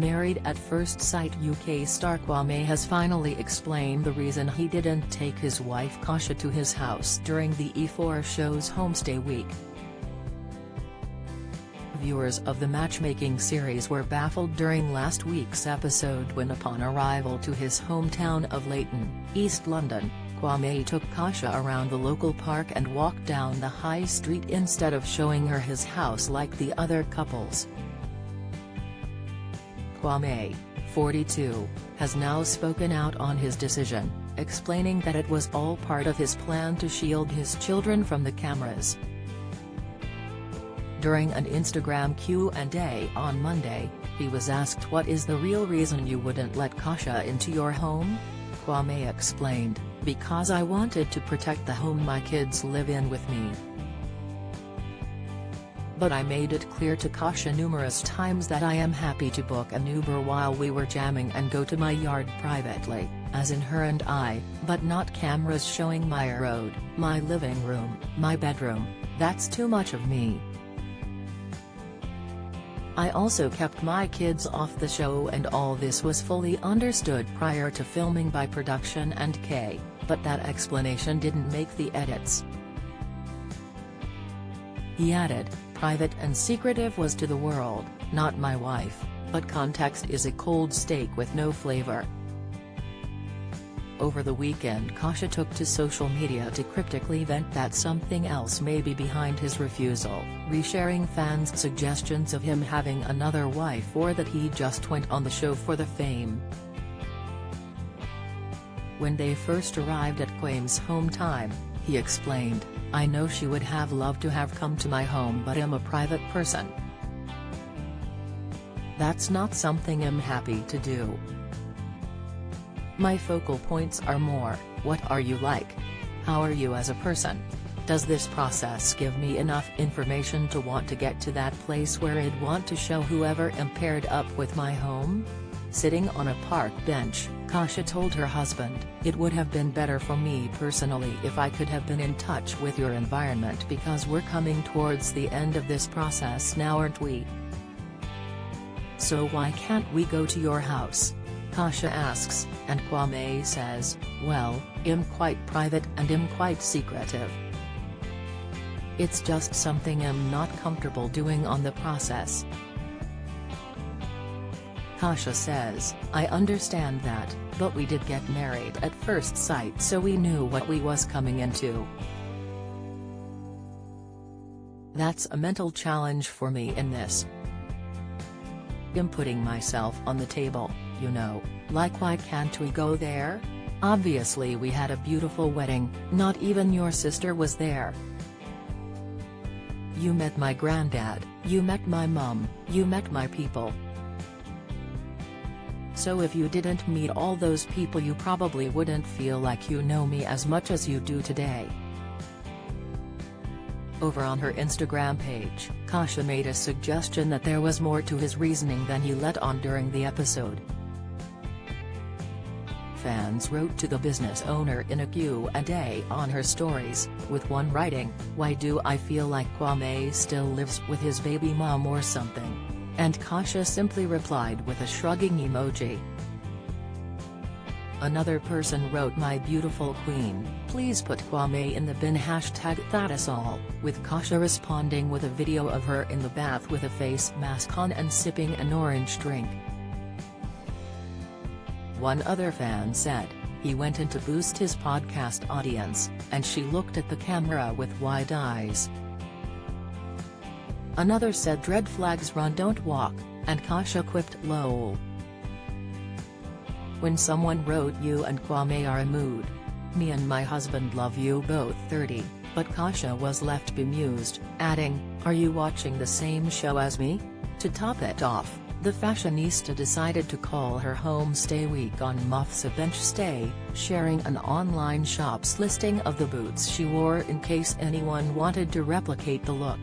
Married at First Sight UK star Kwame has finally explained the reason he didn't take his wife Kasia to his house during the E4 show's homestay week. Viewers of the matchmaking series were baffled during last week's episode when, upon arrival to his hometown of Leighton, East London, Kwame took Kasia around the local park and walked down the high street instead of showing her his house like the other couples. Kwame, 42, has now spoken out on his decision, explaining that it was all part of his plan to shield his children from the cameras. During an Instagram Q&A on Monday, he was asked, "What is the real reason you wouldn't let Kasia into your home?" Kwame explained, "Because I wanted to protect the home my kids live in with me. But I made it clear to Kasia numerous times that I am happy to book an Uber while we were jamming and go to my yard privately, as in her and I, but not cameras showing my road, my living room, my bedroom. That's too much of me. I also kept my kids off the show, and all this was fully understood prior to filming by production and K, but that explanation didn't make the edits." He added, "Private and secretive was to the world, not my wife, but context is a cold steak with no flavor." Over the weekend, Kasia took to social media to cryptically vent that something else may be behind his refusal, resharing fans' suggestions of him having another wife or that he just went on the show for the fame. When they first arrived at Kwame's home time, he explained, "I know she would have loved to have come to my home, but I'm a private person. That's not something I'm happy to do. My focal points are more, what are you like? How are you as a person? Does this process give me enough information to want to get to that place where I'd want to show whoever I'm paired up with my home?" Sitting on a park bench, Kasia told her husband, "It would have been better for me personally if I could have been in touch with your environment, because we're coming towards the end of this process now, aren't we? So why can't we go to your house?" Kasia asks, and Kwame says, "Well, I'm quite private and I'm quite secretive. It's just something I'm not comfortable doing on the process." Kasia says, "I understand that, but we did get married at first sight, so we knew what we was coming into. That's a mental challenge for me in this. I'm putting myself on the table, you know, like why can't we go there? Obviously we had a beautiful wedding, not even your sister was there. You met my granddad, you met my mom, you met my people. So if you didn't meet all those people, you probably wouldn't feel like you know me as much as you do today." Over on her Instagram page, Kasia made a suggestion that there was more to his reasoning than he let on during the episode. Fans wrote to the business owner in a Q&A on her stories, with one writing, "Why do I feel like Kwame still lives with his baby mom or something?" And Kasia simply replied with a shrugging emoji. Another person wrote, "My beautiful queen, please put Kwame in the bin #thatisall, with Kasia responding with a video of her in the bath with a face mask on and sipping an orange drink. One other fan said, "He went in to boost his podcast audience, and she looked at the camera with wide eyes." Another said, "Red flags run, don't walk," and Kasia quipped, "lol." When someone wrote, "You and Kwame are a mood. Me and my husband love you both 30, but Kasia was left bemused, adding, "Are you watching the same show as me?" To top it off, the fashionista decided to call her homestay week on MAFS Bench Stay, sharing an online shop's listing of the boots she wore in case anyone wanted to replicate the look.